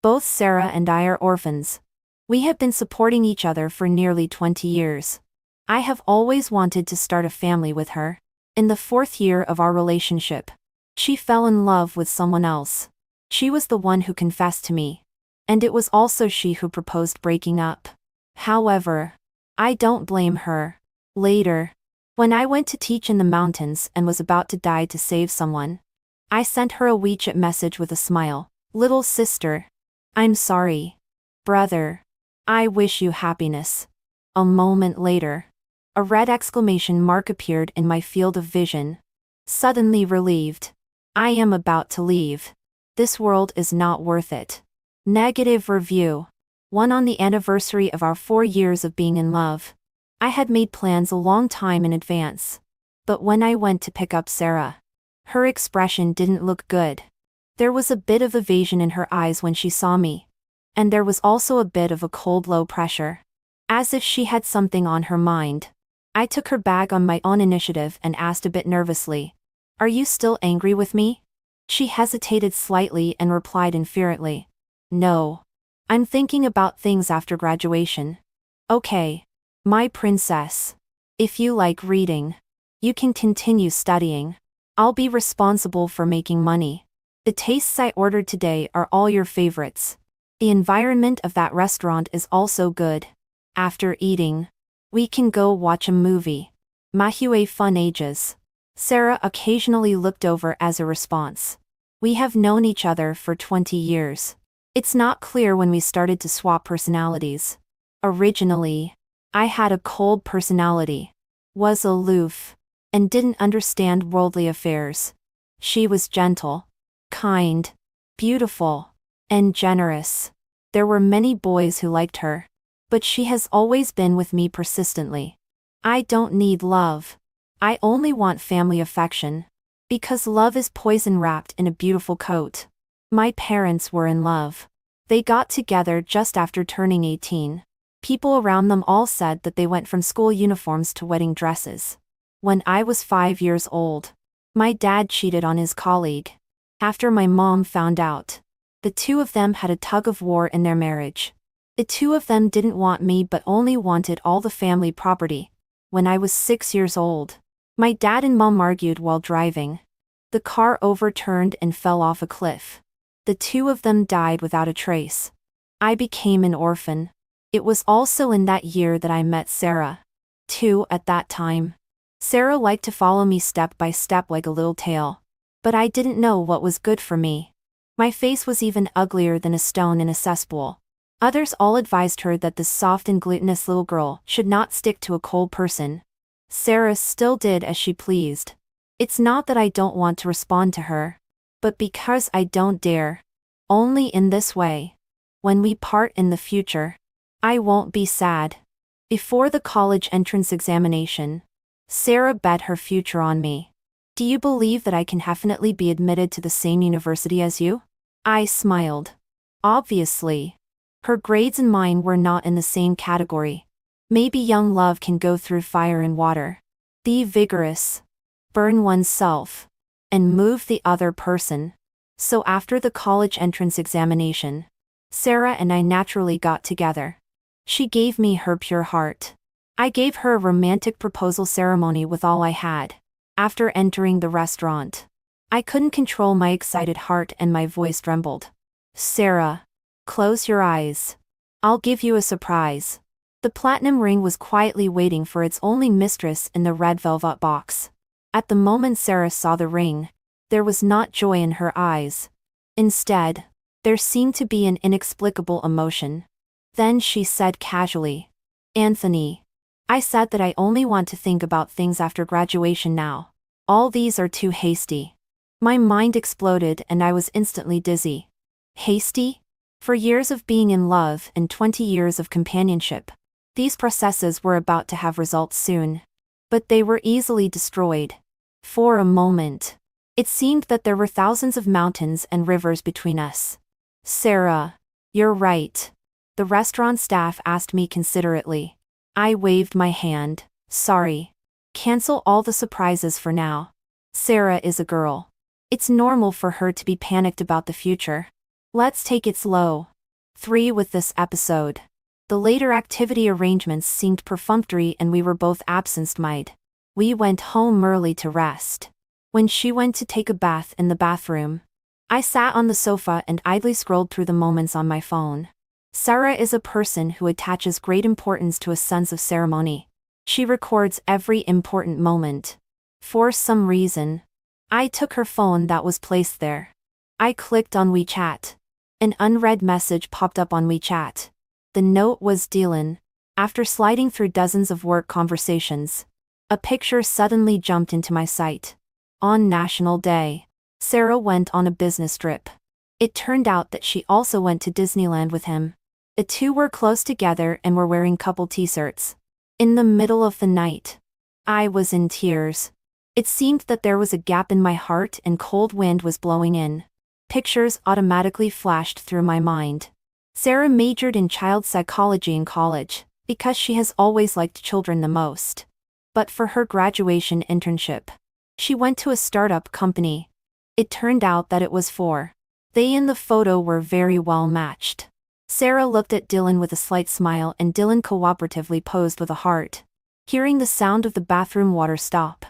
Both Sarah and I are orphans. We have been supporting each other for nearly 20 years. I have always wanted to start a family with her. In the 4th year of our relationship, she fell in love with someone else. She was the one who confessed to me. And it was also she who proposed breaking up. However, I don't blame her. Later, when I went to teach in the mountains and was about to die to save someone, I sent her a WeChat message with a smile. Little sister, I'm sorry. Brother, I wish you happiness. A moment later, a red exclamation mark appeared in my field of vision. Suddenly relieved. I am about to leave. This world is not worth it. Negative review. 1 On the anniversary of our 4 years of being in love, I had made plans a long time in advance. But when I went to pick up Sarah, her expression didn't look good. There was a bit of evasion in her eyes when she saw me. And there was also a bit of a cold low pressure. As if she had something on her mind. I took her bag on my own initiative and asked a bit nervously, "Are you still angry with me?" She hesitated slightly and replied inferiorly, "No. I'm thinking about things after graduation." "Okay. My princess. If you like reading, you can continue studying. I'll be responsible for making money. The tastes I ordered today are all your favorites. The environment of that restaurant is also good. After eating, we can go watch a movie. Mahue fun ages." Sarah occasionally looked over as a response. We have known each other for 20 years. It's not clear when we started to swap personalities. Originally, I had a cold personality, was aloof, and didn't understand worldly affairs. She was gentle, kind, beautiful, and generous. There were many boys who liked her. But she has always been with me persistently. I don't need love. I only want family affection. Because love is poison wrapped in a beautiful coat. My parents were in love. They got together just after turning 18. People around them all said that they went from school uniforms to wedding dresses. When I was 5 years old, my dad cheated on his colleague. After my mom found out, the two of them had a tug of war in their marriage. The two of them didn't want me but only wanted all the family property. When I was 6 years old, my dad and mom argued while driving. The car overturned and fell off a cliff. The two of them died without a trace. I became an orphan. It was also in that year that I met Sarah. Too, at that time. Sarah liked to follow me step by step like a little tail. But I didn't know what was good for me. My face was even uglier than a stone in a cesspool. Others all advised her that this soft and glutinous little girl should not stick to a cold person. Sarah still did as she pleased. It's not that I don't want to respond to her, but because I don't dare. Only in this way. When we part in the future, I won't be sad. Before the college entrance examination, Sarah bet her future on me. "Do you believe that I can definitely be admitted to the same university as you?" I smiled. Obviously. Her grades and mine were not in the same category. Maybe young love can go through fire and water. Be vigorous. Burn oneself. And move the other person. So after the college entrance examination, Sarah and I naturally got together. She gave me her pure heart. I gave her a romantic proposal ceremony with all I had. After entering the restaurant, I couldn't control my excited heart and my voice trembled. "Sarah, close your eyes. I'll give you a surprise." The platinum ring was quietly waiting for its only mistress in the red velvet box. At the moment Sarah saw the ring, there was not joy in her eyes. Instead, there seemed to be an inexplicable emotion. Then she said casually, "Anthony, I said that I only want to think about things after graduation now. All these are too hasty." My mind exploded and I was instantly dizzy. Hasty? For years of being in love and 20 years of companionship, these processes were about to have results soon. But they were easily destroyed. For a moment, it seemed that there were thousands of mountains and rivers between us. "Sarah, you're right," the restaurant staff asked me considerately. I waved my hand. "Sorry. Cancel all the surprises for now. Sarah is a girl. It's normal for her to be panicked about the future. Let's take it slow. 3. With this episode. The later activity arrangements seemed perfunctory and we were both absent-minded. We went home early to rest. When she went to take a bath in the bathroom, I sat on the sofa and idly scrolled through the moments on my phone. Sarah is a person who attaches great importance to a sense of ceremony. She records every important moment. For some reason, I took her phone that was placed there. I clicked on WeChat. An unread message popped up on WeChat. The note was Dylan. After sliding through dozens of work conversations, a picture suddenly jumped into my sight. On National Day, Sarah went on a business trip. It turned out that she also went to Disneyland with him. The two were close together and were wearing couple t-shirts. In the middle of the night, I was in tears. It seemed that there was a gap in my heart and cold wind was blowing in. Pictures automatically flashed through my mind. Sarah majored in child psychology in college, because she has always liked children the most. But for her graduation internship, she went to a startup company. It turned out that it was for. They in the photo were very well matched. Sarah looked at Dylan with a slight smile and Dylan cooperatively posed with a heart. Hearing the sound of the bathroom water stop,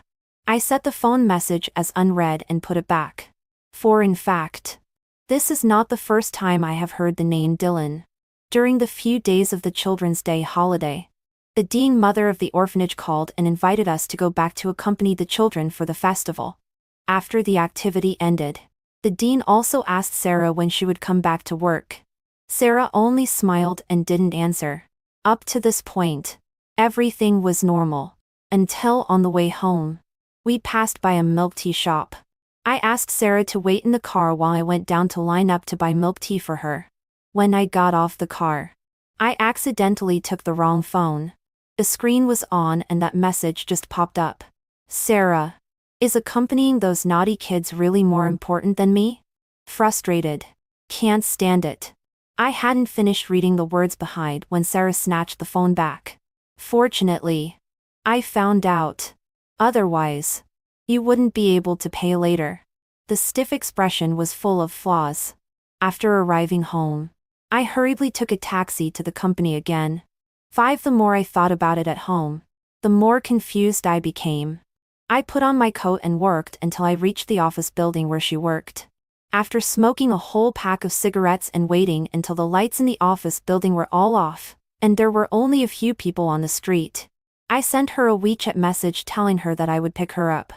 I set the phone message as unread and put it back. For in fact, this is not the first time I have heard the name Dylan. During the few days of the Children's Day holiday, the dean mother of the orphanage called and invited us to go back to accompany the children for the festival. After the activity ended, the dean also asked Sarah when she would come back to work. Sarah only smiled and didn't answer. Up to this point, everything was normal. Until on the way home, we passed by a milk tea shop. I asked Sarah to wait in the car while I went down to line up to buy milk tea for her. When I got off the car, I accidentally took the wrong phone. The screen was on and that message just popped up. Sarah, is accompanying those naughty kids really more important than me? Frustrated. Can't stand it. I hadn't finished reading the words behind when Sarah snatched the phone back. Fortunately, I found out. Otherwise, you wouldn't be able to pay later. The stiff expression was full of flaws. After arriving home, I hurriedly took a taxi to the company again. 5. The more I thought about it at home, the more confused I became. I put on my coat and worked until I reached the office building where she worked. After smoking a whole pack of cigarettes and waiting until the lights in the office building were all off, and there were only a few people on the street, I sent her a WeChat message telling her that I would pick her up.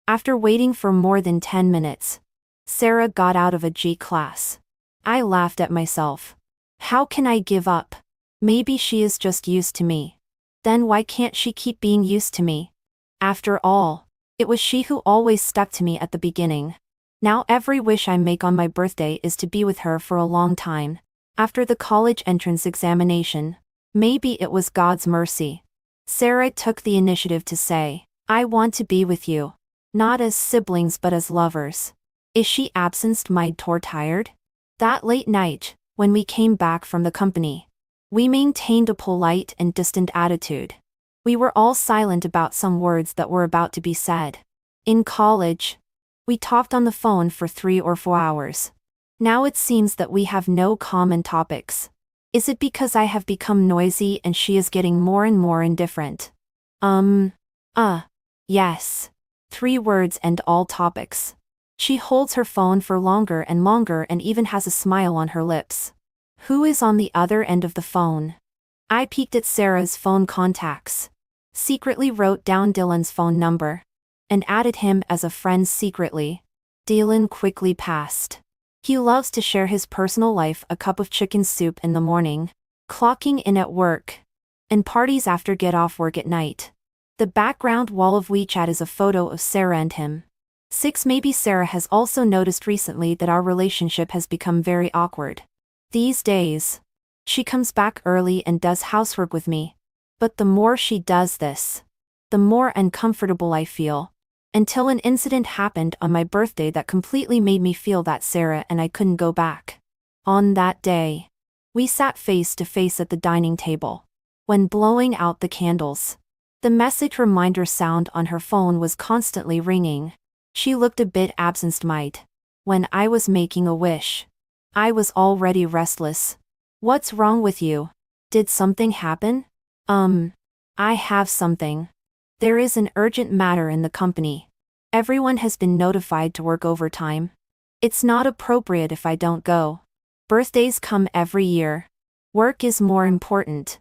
After waiting for more than 10 minutes, Sarah got out of a G class. I laughed at myself. How can I give up? Maybe she is just used to me. Then why can't she keep being used to me? After all, it was she who always stuck to me at the beginning. Now every wish I make on my birthday is to be with her for a long time. After the college entrance examination, maybe it was God's mercy. Sarah took the initiative to say, I want to be with you. Not as siblings but as lovers. Is she absent-minded or tired? That late night, when we came back from the company, we maintained a polite and distant attitude. We were all silent about some words that were about to be said. In college, we talked on the phone for 3 or 4 hours. Now it seems that we have no common topics. Is it because I have become noisy and she is getting more and more indifferent? Yes. 3 words and all topics. She holds her phone for longer and even has a smile on her lips. Who is on the other end of the phone? I peeked at Sarah's phone contacts, secretly wrote down Dylan's phone number, and added him as a friend secretly. Dylan quickly passed. He loves to share his personal life, a cup of chicken soup in the morning, clocking in at work, and parties after get off work at night. The background wall of WeChat is a photo of Sarah and him. 6. Maybe Sarah has also noticed recently that our relationship has become very awkward. These days, she comes back early and does housework with me. But the more she does this, the more uncomfortable I feel. Until an incident happened on my birthday that completely made me feel that Sarah and I couldn't go back. On that day, we sat face to face at the dining table. When blowing out the candles, the message reminder sound on her phone was constantly ringing. She looked a bit absent-minded. When I was making a wish, I was already restless. What's wrong with you? Did something happen? I have something. There is an urgent matter in the company. Everyone has been notified to work overtime. It's not appropriate if I don't go. Birthdays come every year. Work is more important.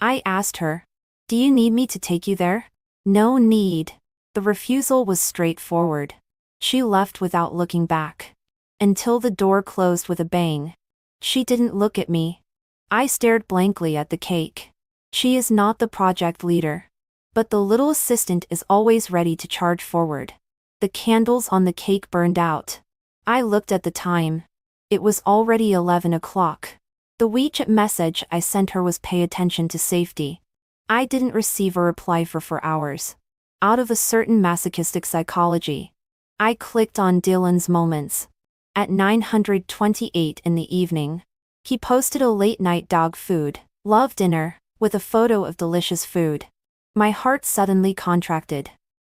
I asked her, do you need me to take you there? No need. The refusal was straightforward. She left without looking back. Until the door closed with a bang. She didn't look at me. I stared blankly at the cake. She is not the project leader. But the little assistant is always ready to charge forward. The candles on the cake burned out. I looked at the time. It was already 11 o'clock. The WeChat message I sent her was pay attention to safety. I didn't receive a reply for 4 hours. Out of a certain masochistic psychology. I clicked on Dylan's moments. At 9:28 in the evening. He posted a late-night dog food, love dinner, with a photo of delicious food. My heart suddenly contracted.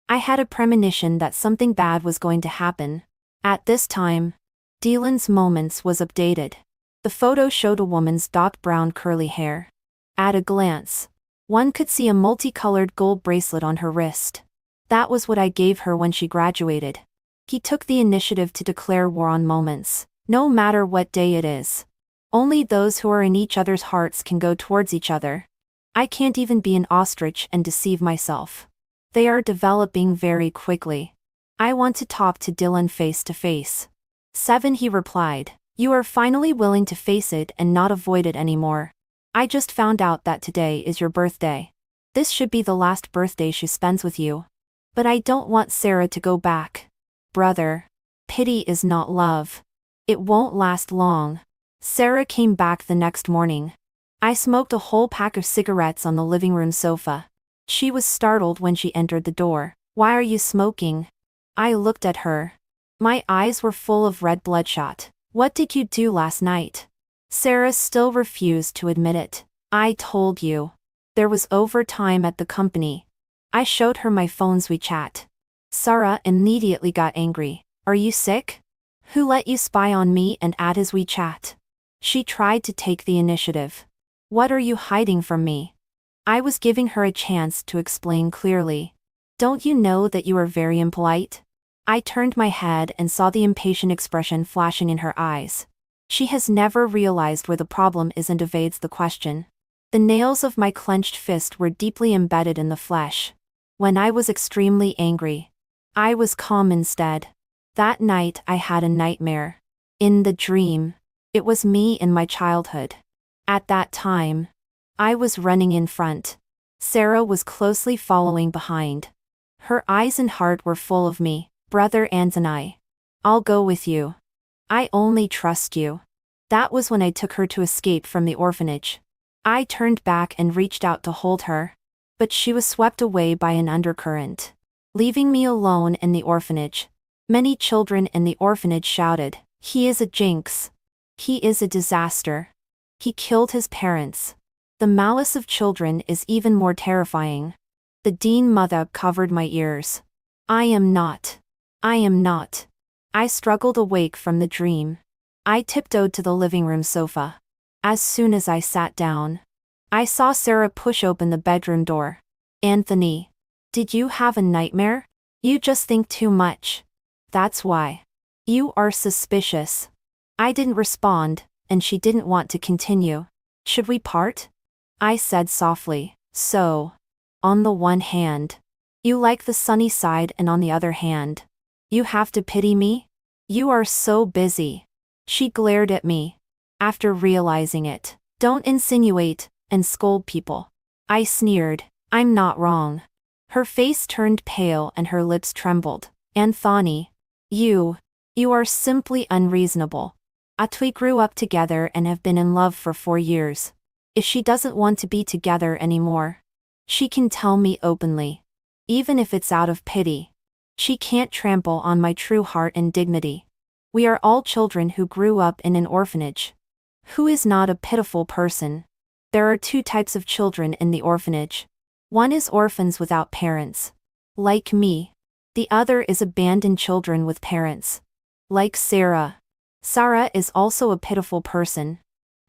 I had a premonition that something bad was going to happen. At this time, Dylan's moments was updated. The photo showed a woman's dark brown curly hair. At a glance, one could see a multicolored gold bracelet on her wrist. That was what I gave her when she graduated. He took the initiative to declare war on moments, no matter what day it is. Only those who are in each other's hearts can go towards each other. I can't even be an ostrich and deceive myself. They are developing very quickly. I want to talk to Dylan face to face. 7, he replied. You are finally willing to face it and not avoid it anymore. I just found out that today is your birthday. This should be the last birthday she spends with you. But I don't want Sarah to go back. Brother. Pity is not love. It won't last long. Sarah came back the next morning. I smoked a whole pack of cigarettes on the living room sofa. She was startled when she entered the door. Why are you smoking? I looked at her. My eyes were full of red bloodshot. What did you do last night? Sarah still refused to admit it. I told you. There was overtime at the company. I showed her my phone's WeChat. Sarah immediately got angry. Are you sick? Who let you spy on me and add his WeChat? She tried to take the initiative. What are you hiding from me? I was giving her a chance to explain clearly. Don't you know that you are very impolite? I turned my head and saw the impatient expression flashing in her eyes. She has never realized where the problem is and evades the question. The nails of my clenched fist were deeply embedded in the flesh. When I was extremely angry, I was calm instead. That night I had a nightmare. In the dream, it was me in my childhood. At that time, I was running in front. Sarah was closely following behind. Her eyes and heart were full of me. Brother Anthony. I'll go with you. I only trust you. That was when I took her to escape from the orphanage. I turned back and reached out to hold her. But she was swept away by an undercurrent. Leaving me alone in the orphanage. Many children in the orphanage shouted, "He is a jinx. He is a disaster. He killed his parents." The malice of children is even more terrifying. The Dean mother covered my ears. I am not. I struggled awake from the dream. I tiptoed to the living room sofa. As soon as I sat down, I saw Sarah push open the bedroom door. Anthony. Did you have a nightmare? You just think too much. That's why. You are suspicious. I didn't respond, and she didn't want to continue. Should we part? I said softly. So. On the one hand, you like the sunny side, and on the other hand, you have to pity me? You are so busy. She glared at me. After realizing it, don't insinuate and scold people. I sneered. I'm not wrong. Her face turned pale and her lips trembled. Anthony. You are simply unreasonable. We grew up together and have been in love for 4 years. If she doesn't want to be together anymore, she can tell me openly. Even if it's out of pity. She can't trample on my true heart and dignity. We are all children who grew up in an orphanage. Who is not a pitiful person? There are 2 types of children in the orphanage. One is orphans without parents. Like me. The other is abandoned children with parents. Like Sarah. Sarah is also a pitiful person.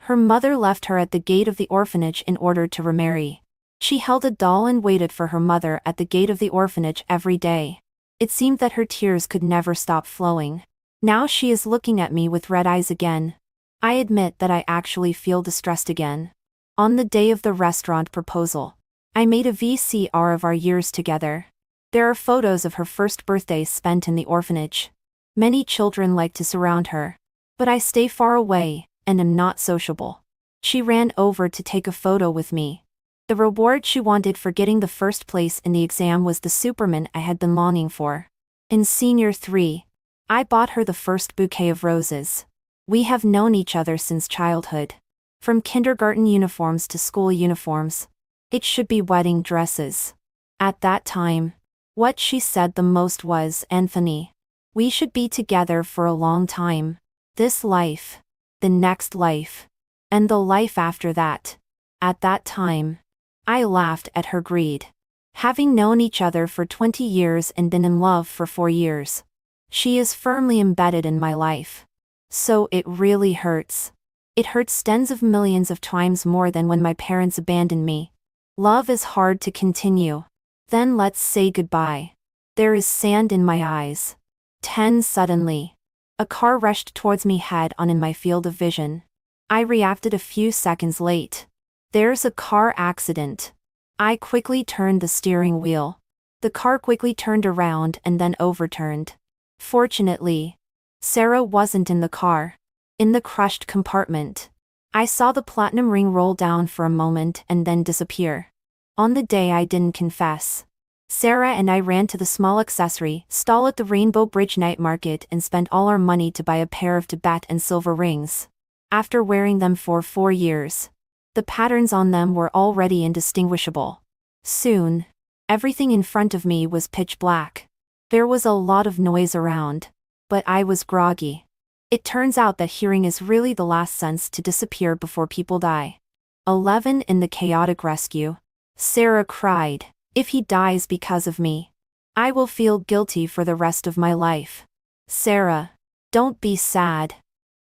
Her mother left her at the gate of the orphanage in order to remarry. She held a doll and waited for her mother at the gate of the orphanage every day. It seemed that her tears could never stop flowing. Now she is looking at me with red eyes again. I admit that I actually feel distressed again. On the day of the restaurant proposal, I made a VCR of our years together. There are photos of her first birthday spent in the orphanage. Many children like to surround her. But I stay far away, and am not sociable. She ran over to take a photo with me. The reward she wanted for getting the first place in the exam was the Superman I had been longing for. In Senior 3, I bought her the first bouquet of roses. We have known each other since childhood. From kindergarten uniforms to school uniforms. It should be wedding dresses. At that time, what she said the most was, "Anthony, we should be together for a long time. This life, the next life, and the life after that." At that time, I laughed at her greed. Having known each other for 20 years and been in love for 4 years, she is firmly embedded in my life. So it really hurts. It hurts tens of millions of times more than when my parents abandoned me. Love is hard to continue. Then let's say goodbye. There is sand in my eyes. 10 Suddenly, a car rushed towards me head on in my field of vision. I reacted a few seconds late. There's a car accident. I quickly turned the steering wheel. The car quickly turned around and then overturned. Fortunately, Sarah wasn't in the car. In the crushed compartment, I saw the platinum ring roll down for a moment and then disappear. On the day I didn't confess, Sarah and I ran to the small accessory stall at the Rainbow Bridge night market and spent all our money to buy a pair of Tibet and silver rings. After wearing them for 4 years, the patterns on them were already indistinguishable. Soon, everything in front of me was pitch black. There was a lot of noise around, but I was groggy. It turns out that hearing is really the last sense to disappear before people die. 11 In the chaotic rescue, Sarah cried, "If he dies because of me, I will feel guilty for the rest of my life." Sarah, don't be sad.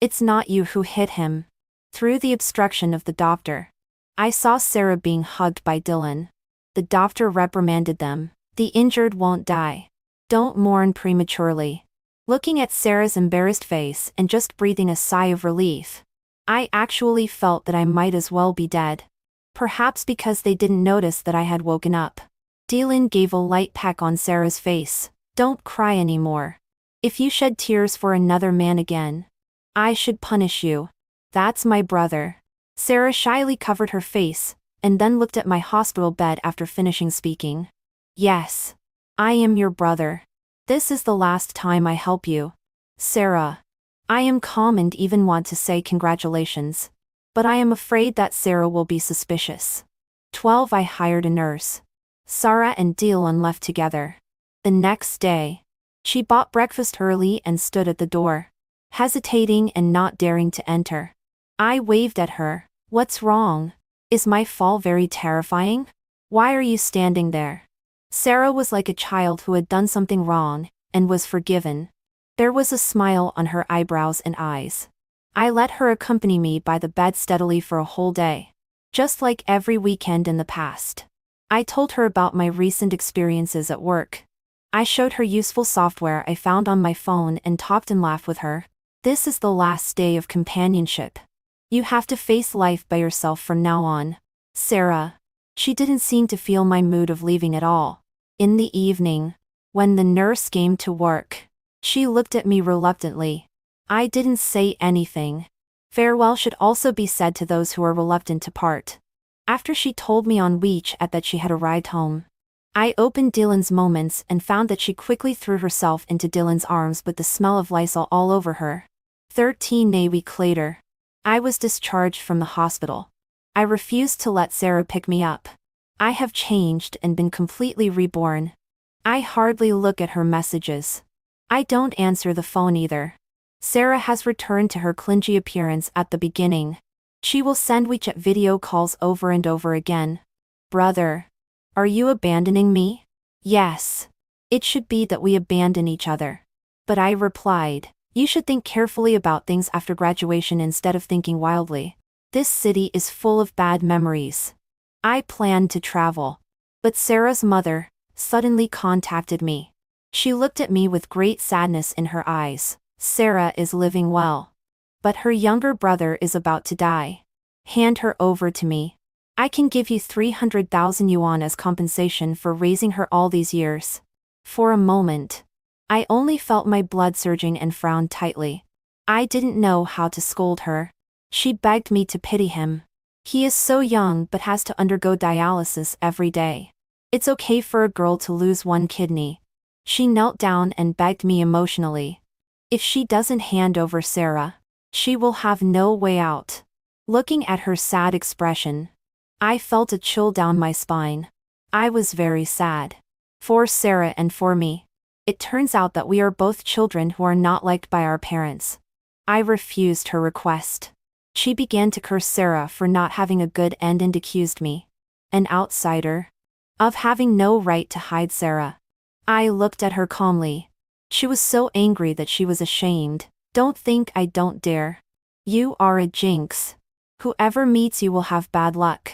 It's not you who hit him. Through the obstruction of the doctor, I saw Sarah being hugged by Dylan. The doctor reprimanded them. "The injured won't die. Don't mourn prematurely." Looking at Sarah's embarrassed face and just breathing a sigh of relief, I actually felt that I might as well be dead. Perhaps because they didn't notice that I had woken up. Dylan gave a light peck on Sarah's face. "Don't cry anymore. If you shed tears for another man again, I should punish you. That's my brother." Sarah shyly covered her face, and then looked at my hospital bed after finishing speaking. "Yes. I am your brother. This is the last time I help you. Sarah." I am calm and even want to say congratulations. But I am afraid that Sarah will be suspicious. 12 I hired a nurse. Sarah and Dylan left together. The next day, she bought breakfast early and stood at the door, hesitating and not daring to enter. I waved at her. "What's wrong? Is my fall very terrifying? Why are you standing there?" Sarah was like a child who had done something wrong, and was forgiven. There was a smile on her eyebrows and eyes. I let her accompany me by the bed steadily for a whole day. Just like every weekend in the past. I told her about my recent experiences at work. I showed her useful software I found on my phone and talked and laughed with her. This is the last day of companionship. You have to face life by yourself from now on. Sarah. She didn't seem to feel my mood of leaving at all. In the evening, when the nurse came to work, she looked at me reluctantly. I didn't say anything. Farewell should also be said to those who are reluctant to part. After she told me on WeChat that she had arrived home, I opened Dylan's moments and found that she quickly threw herself into Dylan's arms with the smell of Lysol all over her. 13 A week later, I was discharged from the hospital. I refused to let Sarah pick me up. I have changed and been completely reborn. I hardly look at her messages. I don't answer the phone either. Sarah has returned to her clingy appearance at the beginning. She will send WeChat video calls over and over again. "Brother, are you abandoning me?" "Yes. It should be that we abandon each other." But I replied, You should think carefully about things after graduation instead of thinking wildly. This city is full of bad memories. I planned to travel. But Sarah's mother suddenly contacted me. She looked at me with great sadness in her eyes. Sarah is living well. But her younger brother is about to die. Hand her over to me. I can give you 300,000 yuan as compensation for raising her all these years. For a moment, I only felt my blood surging and frowned tightly. I didn't know how to scold her. She begged me to pity him. He is so young but has to undergo dialysis every day. It's okay for a girl to lose one kidney. She knelt down and begged me emotionally. If she doesn't hand over Sarah, she will have no way out. Looking at her sad expression, I felt a chill down my spine. I was very sad. For Sarah and for me. It turns out that we are both children who are not liked by our parents. I refused her request. She began to curse Sarah for not having a good end and accused me, an outsider, of having no right to hide Sarah. I looked at her calmly. She was so angry that she was ashamed. Don't think I don't dare. You are a jinx. Whoever meets you will have bad luck.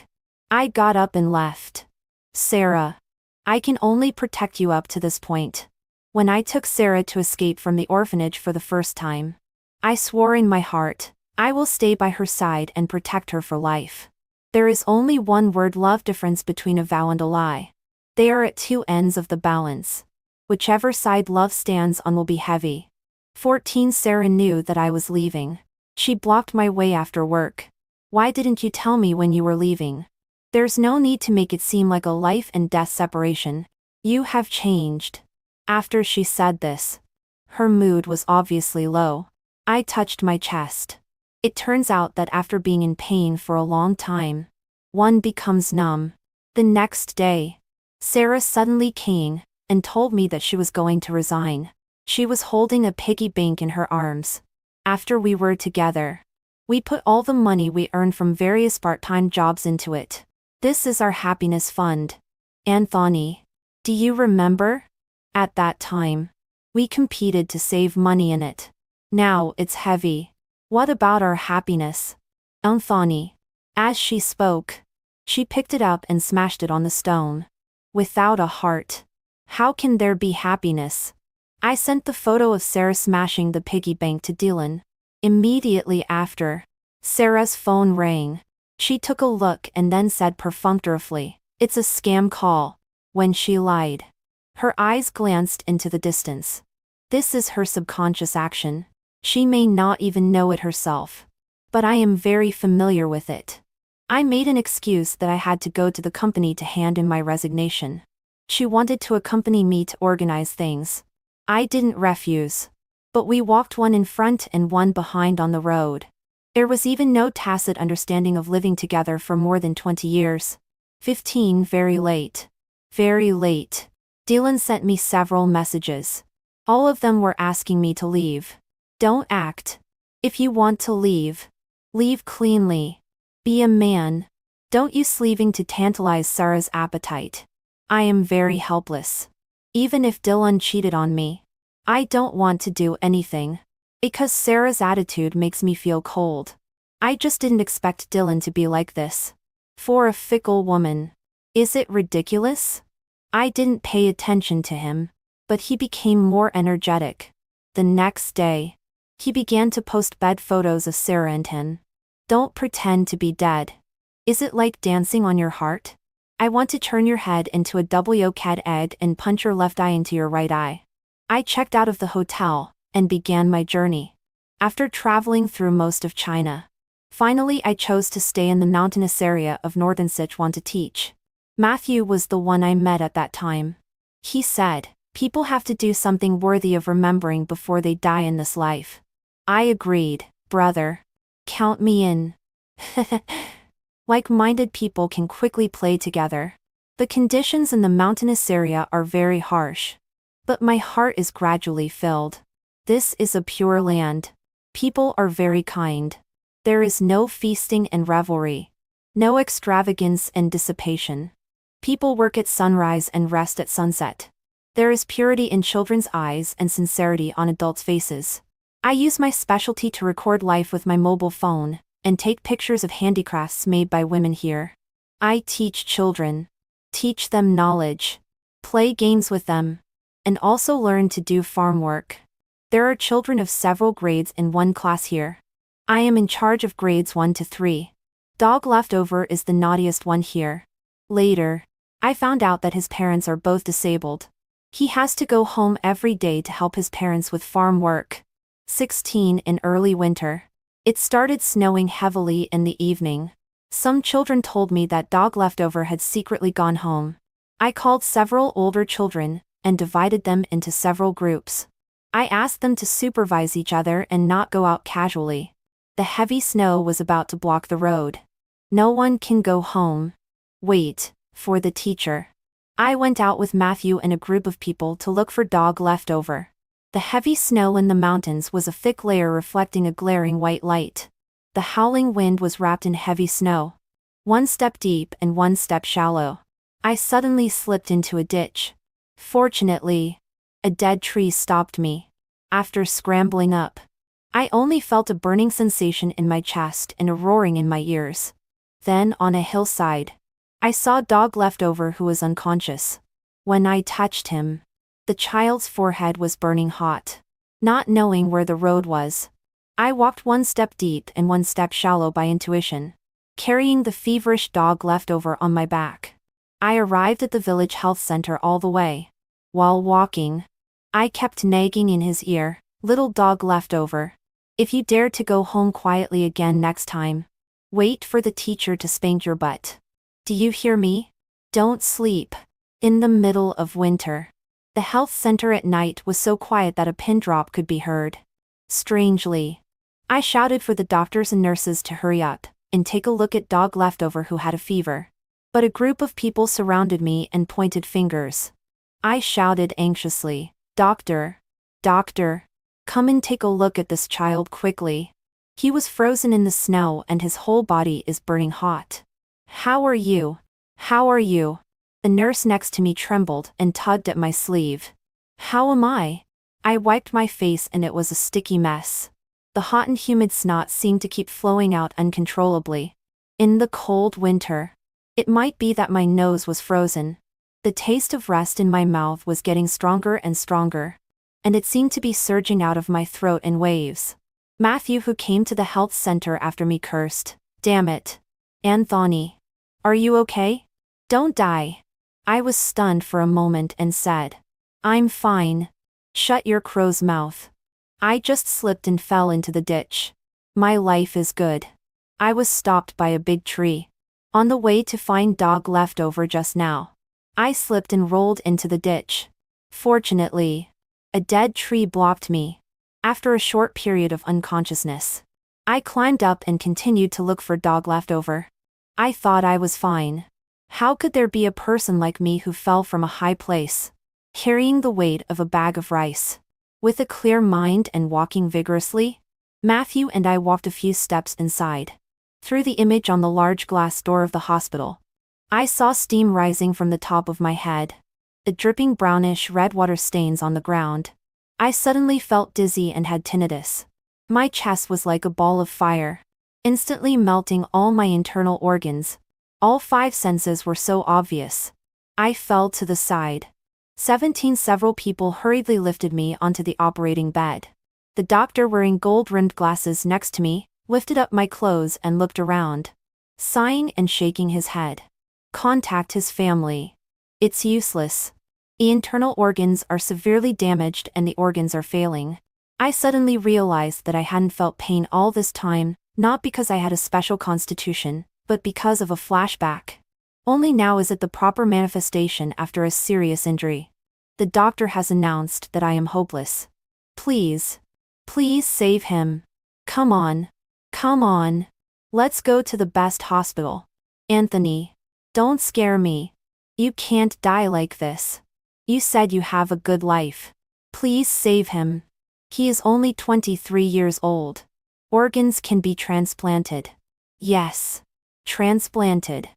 I got up and left. Sarah, I can only protect you up to this point. When I took Sarah to escape from the orphanage for the first time, I swore in my heart, I will stay by her side and protect her for life. There is only one word love difference between a vow and a lie. They are at two ends of the balance. Whichever side love stands on will be heavy. 14 Sarah knew that I was leaving. She blocked my way after work. Why didn't you tell me when you were leaving? There's no need to make it seem like a life and death separation. You have changed. After she said this, her mood was obviously low. I touched my chest. It turns out that after being in pain for a long time, one becomes numb. The next day, Sarah suddenly came and told me that she was going to resign. She was holding a piggy bank in her arms. After we were together, we put all the money we earned from various part-time jobs into it. This is our happiness fund. Anthony, do you remember? At that time, we competed to save money in it. Now it's heavy. What about our happiness? Anthony. As she spoke, she picked it up and smashed it on the stone. Without a heart, how can there be happiness? I sent the photo of Sarah smashing the piggy bank to Dylan. Immediately after, Sarah's phone rang. She took a look and then said perfunctorily, "It's a scam call." When she lied, her eyes glanced into the distance. This is her subconscious action. She may not even know it herself. But I am very familiar with it. I made an excuse that I had to go to the company to hand in my resignation. She wanted to accompany me to organize things. I didn't refuse. But we walked one in front and one behind on the road. There was even no tacit understanding of living together for more than 20 years. 15 Very late. Very late. Dylan sent me several messages. All of them were asking me to leave. Don't act. If you want to leave, leave cleanly. Be a man. Don't use leaving to tantalize Sarah's appetite. I am very helpless. Even if Dylan cheated on me, I don't want to do anything. Because Sarah's attitude makes me feel cold. I just didn't expect Dylan to be like this. For a fickle woman. Is it ridiculous? I didn't pay attention to him, but he became more energetic. The next day, he began to post bed photos of Sarah and him. Don't pretend to be dead. Is it like dancing on your heart? I want to turn your head into a double yolk egg and punch your left eye into your right eye. I checked out of the hotel and began my journey. After traveling through most of China, finally I chose to stay in the mountainous area of northern Sichuan to teach. Matthew was the one I met at that time. He said, "People have to do something worthy of remembering before they die in this life." I agreed, brother. Count me in. Like-minded people can quickly play together. The conditions in the mountainous area are very harsh. But my heart is gradually filled. This is a pure land. People are very kind. There is no feasting and revelry. No extravagance and dissipation. People work at sunrise and rest at sunset. There is purity in children's eyes and sincerity on adults' faces. I use my specialty to record life with my mobile phone and take pictures of handicrafts made by women here. I teach children, teach them knowledge, play games with them, and also learn to do farm work. There are children of several grades in one class here. I am in charge of grades 1 to 3. Dog Leftover is the naughtiest one here. Later, I found out that his parents are both disabled. He has to go home every day to help his parents with farm work. 16 in early winter. It started snowing heavily in the evening. Some children told me that Dog Leftover had secretly gone home. I called several older children and divided them into several groups. I asked them to supervise each other and not go out casually. The heavy snow was about to block the road. No one can go home. Wait for the teacher. I went out with Matthew and a group of people to look for Dog Leftover. The heavy snow in the mountains was a thick layer reflecting a glaring white light. The howling wind was wrapped in heavy snow. 1 step deep and 1 step shallow. I suddenly slipped into a ditch. Fortunately, a dead tree stopped me. After scrambling up, I only felt a burning sensation in my chest and a roaring in my ears. Then on a hillside, I saw Dog Leftover who was unconscious. When I touched him, the child's forehead was burning hot. Not knowing where the road was, I walked 1 step deep and 1 step shallow by intuition, carrying the feverish Dog Leftover on my back. I arrived at the village health center all the way. While walking, I kept nagging in his ear, "Little Dog Leftover, if you dare to go home quietly again next time, wait for the teacher to spank your butt. Do you hear me? Don't sleep." In the middle of winter, the health center at night was so quiet that a pin drop could be heard. Strangely, I shouted for the doctors and nurses to hurry up and take a look at Dog Leftover who had a fever. But a group of people surrounded me and pointed fingers. I shouted anxiously, "Doctor, doctor, come and take a look at this child quickly. He was frozen in the snow and his whole body is burning hot." "How are you? How are you?" The nurse next to me trembled and tugged at my sleeve. "How am I?" I wiped my face and it was a sticky mess. The hot and humid snot seemed to keep flowing out uncontrollably. In the cold winter, it might be that my nose was frozen. The taste of rust in my mouth was getting stronger and stronger, and it seemed to be surging out of my throat in waves. Matthew, who came to the health center after me, cursed, "Damn it. Anthony. Are you okay? Don't die." I was stunned for a moment and said, "I'm fine. Shut your crow's mouth. I just slipped and fell into the ditch. My life is good." I was stopped by a big tree. On the way to find Dog Leftover just now, I slipped and rolled into the ditch. Fortunately, a dead tree blocked me. After a short period of unconsciousness, I climbed up and continued to look for Dog Leftover. I thought I was fine. How could there be a person like me who fell from a high place, carrying the weight of a bag of rice? With a clear mind and walking vigorously, Matthew and I walked a few steps inside. Through the image on the large glass door of the hospital, I saw steam rising from the top of my head, the dripping brownish red water stains on the ground. I suddenly felt dizzy and had tinnitus. My chest was like a ball of fire, instantly melting all my internal organs. All 5 senses were so obvious. I fell to the side. Several people hurriedly lifted me onto the operating bed. The doctor, wearing gold-rimmed glasses next to me, lifted up my clothes and looked around, sighing and shaking his head. "Contact his family. It's useless. The internal organs are severely damaged and the organs are failing." I suddenly realized that I hadn't felt pain all this time, not because I had a special constitution, but because of a flashback. Only now is it the proper manifestation after a serious injury. The doctor has announced that I am hopeless. Please, please save him. Come on. Come on. Let's go to the best hospital. Anthony, don't scare me. You can't die like this. You said you have a good life. Please save him. He is only 23 years old. Organs can be transplanted. Yes. Transplanted.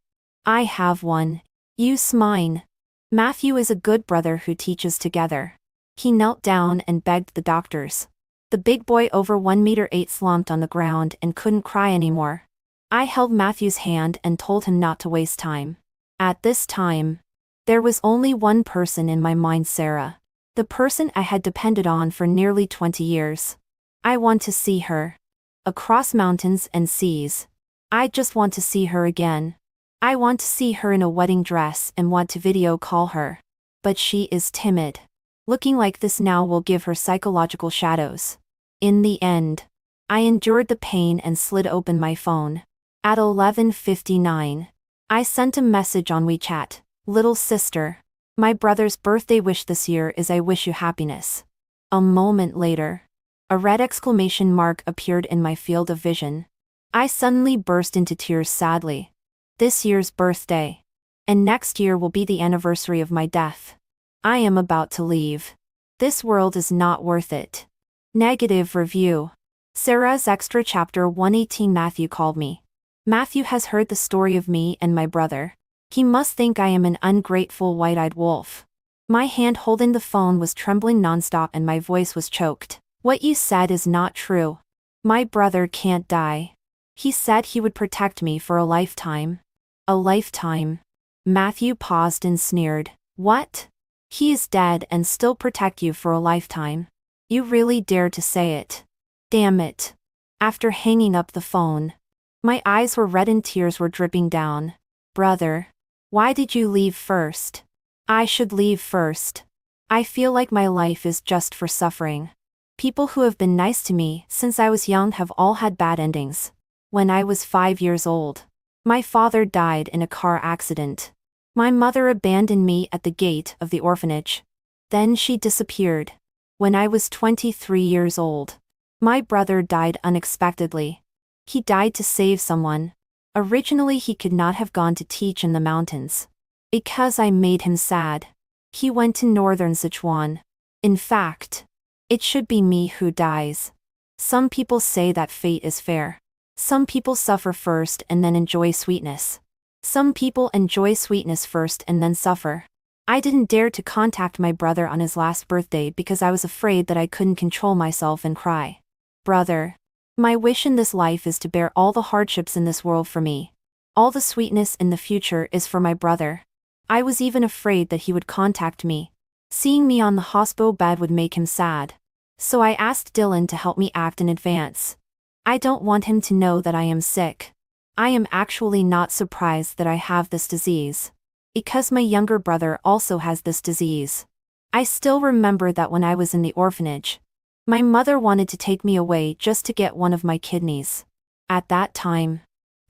I have one. Use mine. Matthew is a good brother who teaches together. He knelt down and begged the doctors. The big boy over 1 meter 8 slumped on the ground and couldn't cry anymore. I held Matthew's hand and told him not to waste time. At this time, there was only one person in my mind, Sarah. The person I had depended on for nearly 20 years. I want to see her. Across mountains and seas. I just want to see her again. I want to see her in a wedding dress and want to video call her. But she is timid. Looking like this now will give her psychological shadows. In the end, I endured the pain and slid open my phone. At 11:59, I sent a message on WeChat. Little sister, my brother's birthday wish this year is I wish you happiness. A moment later, a red exclamation mark appeared in my field of vision. I suddenly burst into tears sadly. This year's birthday. And next year will be the anniversary of my death. I am about to leave. This world is not worth it. Negative review. Sarah's Extra Chapter 118. Matthew called me. Matthew has heard the story of me and my brother. He must think I am an ungrateful white-eyed wolf. My hand holding the phone was trembling nonstop and my voice was choked. What you said is not true. My brother can't die. He said he would protect me for a lifetime. A lifetime. Matthew paused and sneered. What? He is dead and still protect you for a lifetime. You really dare to say it. Damn it. After hanging up the phone, my eyes were red and tears were dripping down. Brother, why did you leave first? I should leave first. I feel like my life is just for suffering. People who have been nice to me since I was young have all had bad endings. When I was 5 years old, my father died in a car accident. My mother abandoned me at the gate of the orphanage. Then she disappeared. When I was 23 years old, my brother died unexpectedly. He died to save someone. Originally he could not have gone to teach in the mountains. Because I made him sad. He went to northern Sichuan. In fact, it should be me who dies. Some people say that fate is fair. Some people suffer first and then enjoy sweetness. Some people enjoy sweetness first and then suffer. I didn't dare to contact my brother on his last birthday because I was afraid that I couldn't control myself and cry. Brother, my wish in this life is to bear all the hardships in this world for me. All the sweetness in the future is for my brother. I was even afraid that he would contact me. Seeing me on the hospital bed would make him sad. So I asked Dylan to help me act in advance. I don't want him to know that I am sick. I am actually not surprised that I have this disease. Because my younger brother also has this disease. I still remember that when I was in the orphanage, my mother wanted to take me away just to get one of my kidneys. At that time,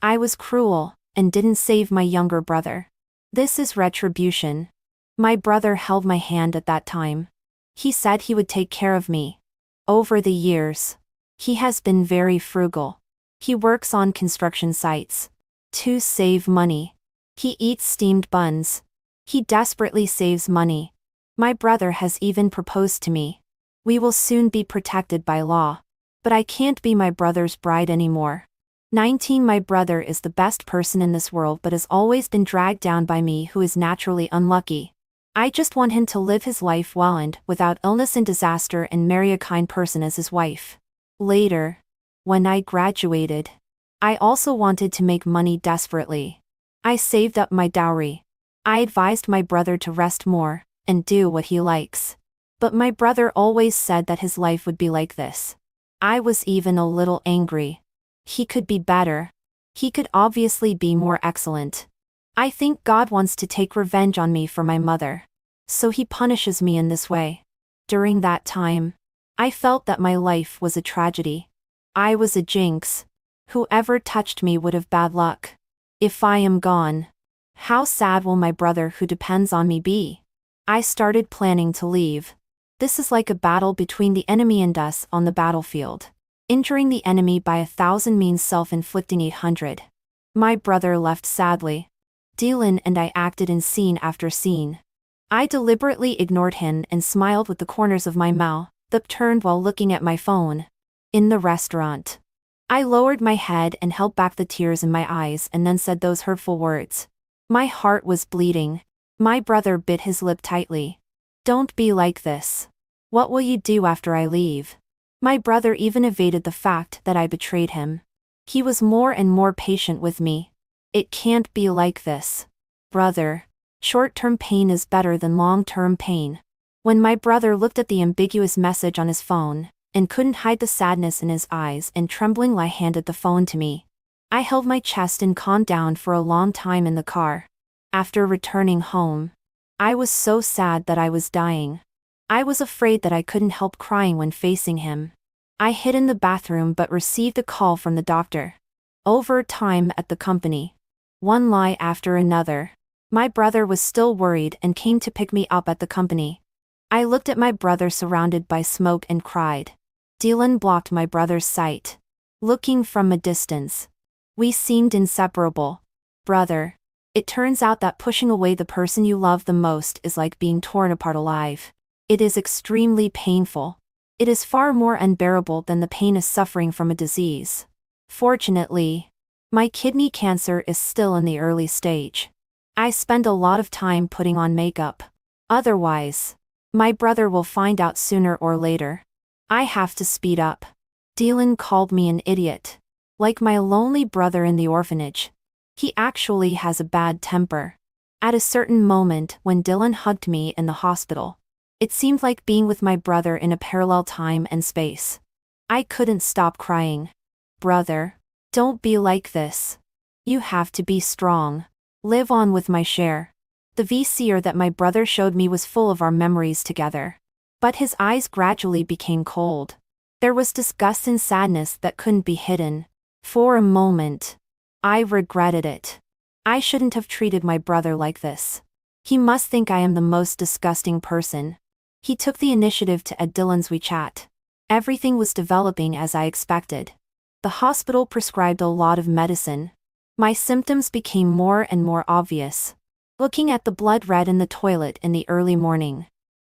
I was cruel and didn't save my younger brother. This is retribution. My brother held my hand at that time. He said he would take care of me. Over the years, he has been very frugal. He works on construction sites. To save money. He eats steamed buns. He desperately saves money. My brother has even proposed to me. We will soon be protected by law. But I can't be my brother's bride anymore. 19. My brother is the best person in this world but has always been dragged down by me, who is naturally unlucky. I just want him to live his life well and without illness and disaster and marry a kind person as his wife. Later, when I graduated, I also wanted to make money desperately. I saved up my dowry. I advised my brother to rest more and do what he likes. But my brother always said that his life would be like this. I was even a little angry. He could be better. He could obviously be more excellent. I think God wants to take revenge on me for my mother. So he punishes me in this way. During that time, I felt that my life was a tragedy. I was a jinx. Whoever touched me would have bad luck. If I am gone, how sad will my brother who depends on me be? I started planning to leave. This is like a battle between the enemy and us on the battlefield. Injuring the enemy by 1,000 means self-inflicting 800. My brother left sadly. Dylan and I acted in scene after scene. I deliberately ignored him and smiled with the corners of my mouth, upturned while looking at my phone. In the restaurant, I lowered my head and held back the tears in my eyes and then said those hurtful words. My heart was bleeding. My brother bit his lip tightly. Don't be like this. What will you do after I leave? My brother even evaded the fact that I betrayed him. He was more and more patient with me. It can't be like this. Brother. Short-term pain is better than long-term pain. When my brother looked at the ambiguous message on his phone, and couldn't hide the sadness in his eyes and tremblingly handed the phone to me, I held my chest and calmed down for a long time in the car. After returning home, I was so sad that I was dying. I was afraid that I couldn't help crying when facing him. I hid in the bathroom but received a call from the doctor. Overtime at the company. One lie after another. My brother was still worried and came to pick me up at the company. I looked at my brother surrounded by smoke and cried. Dylan blocked my brother's sight. Looking from a distance, we seemed inseparable. Brother. It turns out that pushing away the person you love the most is like being torn apart alive. It is extremely painful. It is far more unbearable than the pain of suffering from a disease. Fortunately, my kidney cancer is still in the early stage. I spend a lot of time putting on makeup. Otherwise, my brother will find out sooner or later. I have to speed up. Dylan called me an idiot. Like my lonely brother in the orphanage. He actually has a bad temper. At a certain moment when Dylan hugged me in the hospital, it seemed like being with my brother in a parallel time and space. I couldn't stop crying. Brother, don't be like this. You have to be strong. Live on with my share. The VCR that my brother showed me was full of our memories together. But his eyes gradually became cold. There was disgust and sadness that couldn't be hidden. For a moment, I regretted it. I shouldn't have treated my brother like this. He must think I am the most disgusting person. He took the initiative to add Dylan's WeChat. Everything was developing as I expected. The hospital prescribed a lot of medicine. My symptoms became more and more obvious. Looking at the blood red in the toilet in the early morning,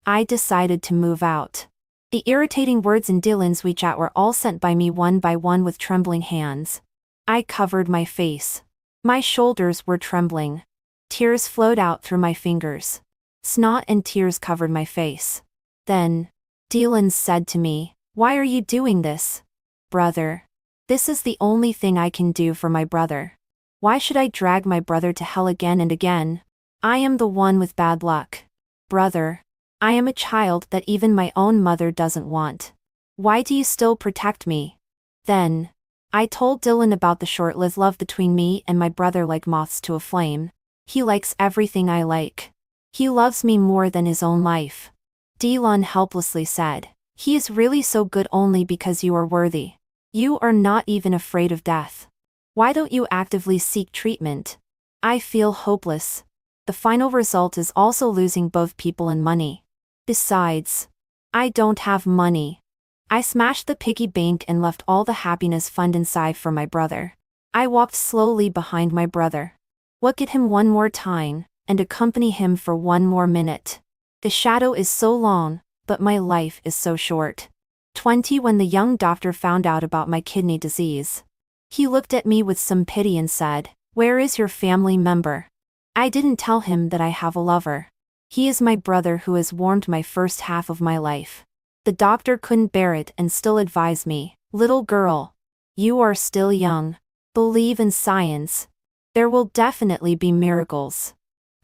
I decided to move out. The irritating words in Dylan's WeChat were all sent by me one by one with trembling hands. I covered my face. My shoulders were trembling. Tears flowed out through my fingers. Snot and tears covered my face. Then, Dylan said to me, "Why are you doing this? Brother. This is the only thing I can do for my brother. Why should I drag my brother to hell again and again? I am the one with bad luck. Brother. I am a child that even my own mother doesn't want. Why do you still protect me?" Then, I told Dylan about the short-lived love between me and my brother like moths to a flame. He likes everything I like. He loves me more than his own life. Dylan helplessly said, "He is really so good only because you are worthy. You are not even afraid of death. Why don't you actively seek treatment?" I feel hopeless. The final result is also losing both people and money. Besides, I don't have money. I smashed the piggy bank and left all the happiness fund inside for my brother. I walked slowly behind my brother. Look at him one more time, and accompany him for one more minute. The shadow is so long, but my life is so short. 20 when the young doctor found out about my kidney disease. He looked at me with some pity and said, "Where is your family member?" I didn't tell him that I have a lover. He is my brother who has warmed my first half of my life. The doctor couldn't bear it and still advised me, "Little girl. You are still young. Believe in science. There will definitely be miracles."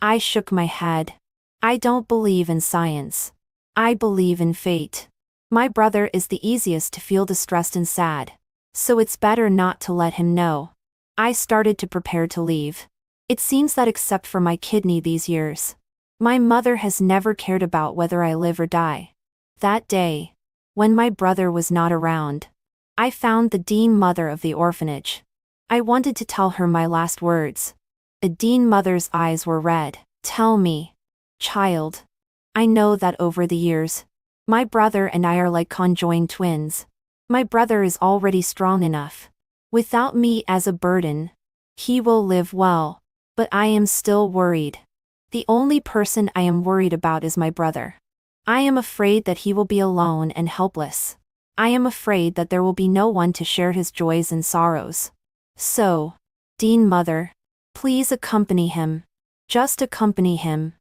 I shook my head. I don't believe in science. I believe in fate. My brother is the easiest to feel distressed and sad. So it's better not to let him know. I started to prepare to leave. It seems that except for my kidney these years, my mother has never cared about whether I live or die. That day, when my brother was not around, I found the dean mother of the orphanage. I wanted to tell her my last words. The dean mother's eyes were red. "Tell me, child. I know that over the years, my brother and I are like conjoined twins. My brother is already strong enough. Without me as a burden, he will live well. But I am still worried. The only person I am worried about is my brother. I am afraid that he will be alone and helpless. I am afraid that there will be no one to share his joys and sorrows. So, Dean Mother, please accompany him. Just accompany him."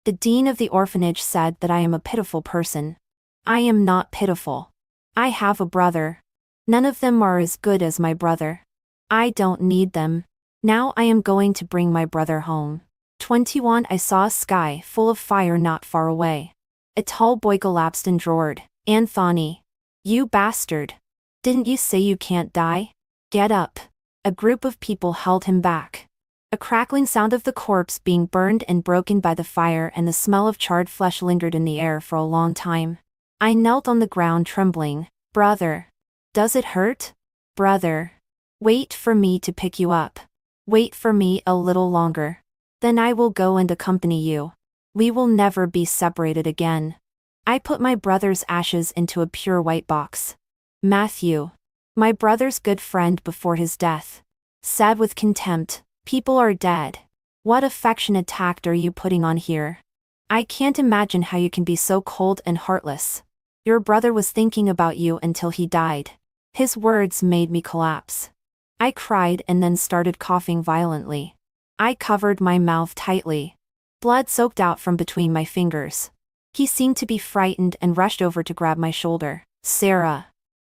The dean of the orphanage said that I am a pitiful person. I am not pitiful. I have a brother. None of them are as good as my brother. I don't need them. Now I am going to bring my brother home. 21 I saw a sky full of fire not far away. A tall boy collapsed and roared, "Anthony! You bastard! Didn't you say you can't die? Get up!" A group of people held him back. A crackling sound of the corpse being burned and broken by the fire and the smell of charred flesh lingered in the air for a long time. I knelt on the ground trembling. "Brother! Does it hurt? Brother! Wait for me to pick you up. Wait for me a little longer. Then I will go and accompany you. We will never be separated again." I put my brother's ashes into a pure white box. Matthew, my brother's good friend before his death, said with contempt, "People are dead. What affectionate tact are you putting on here? I can't imagine how you can be so cold and heartless. Your brother was thinking about you until he died." His words made me collapse. I cried and then started coughing violently. I covered my mouth tightly. Blood soaked out from between my fingers. He seemed to be frightened and rushed over to grab my shoulder. "Sarah,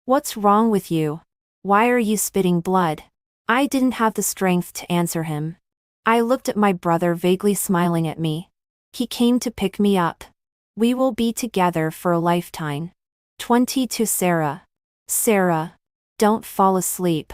what's wrong with you? Why are you spitting blood?" I didn't have the strength to answer him. I looked at my brother vaguely smiling at me. He came to pick me up. "We will be together for a lifetime." 22 Sarah. "Sarah, don't fall asleep."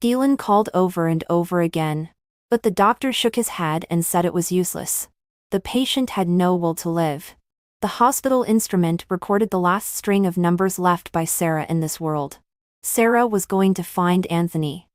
Dylan called over and over again. But the doctor shook his head and said it was useless. The patient had no will to live. The hospital instrument recorded the last string of numbers left by Sarah in this world. Sarah was going to find Anthony.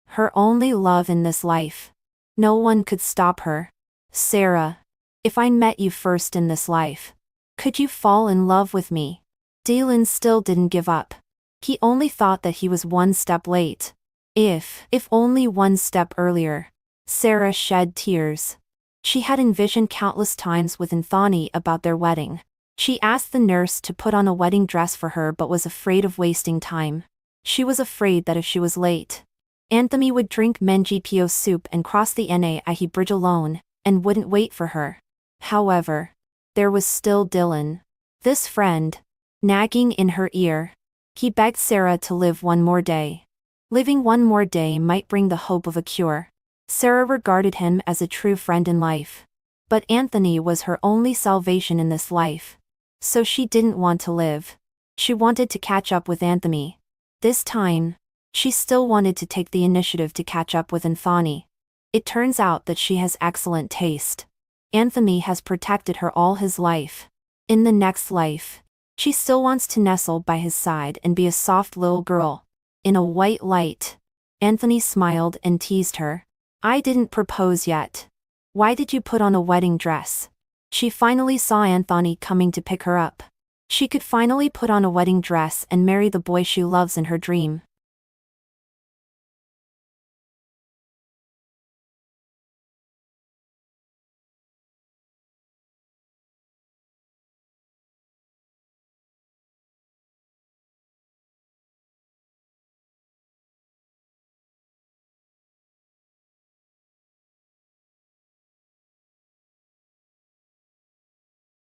Her only love in this life. No one could stop her. "Sarah, if I met you first in this life, could you fall in love with me?" Dylan still didn't give up. He only thought that he was one step late. If only one step earlier. Sarah shed tears. She had envisioned countless times with Anthony about their wedding. She asked the nurse to put on a wedding dress for her but was afraid of wasting time. She was afraid that if she was late, Anthony would drink Mengipo soup and cross the Nai Bridge alone, and wouldn't wait for her. However, there was still Dylan. This friend, nagging in her ear. He begged Sarah to live one more day. Living one more day might bring the hope of a cure. Sarah regarded him as a true friend in life. But Anthony was her only salvation in this life. So she didn't want to live. She wanted to catch up with Anthony. This time, she still wanted to take the initiative to catch up with Anthony. It turns out that she has excellent taste. Anthony has protected her all his life. In the next life, she still wants to nestle by his side and be a soft little girl. In a white light. Anthony smiled and teased her. "I didn't propose yet. Why did you put on a wedding dress?" She finally saw Anthony coming to pick her up. She could finally put on a wedding dress and marry the boy she loves in her dream.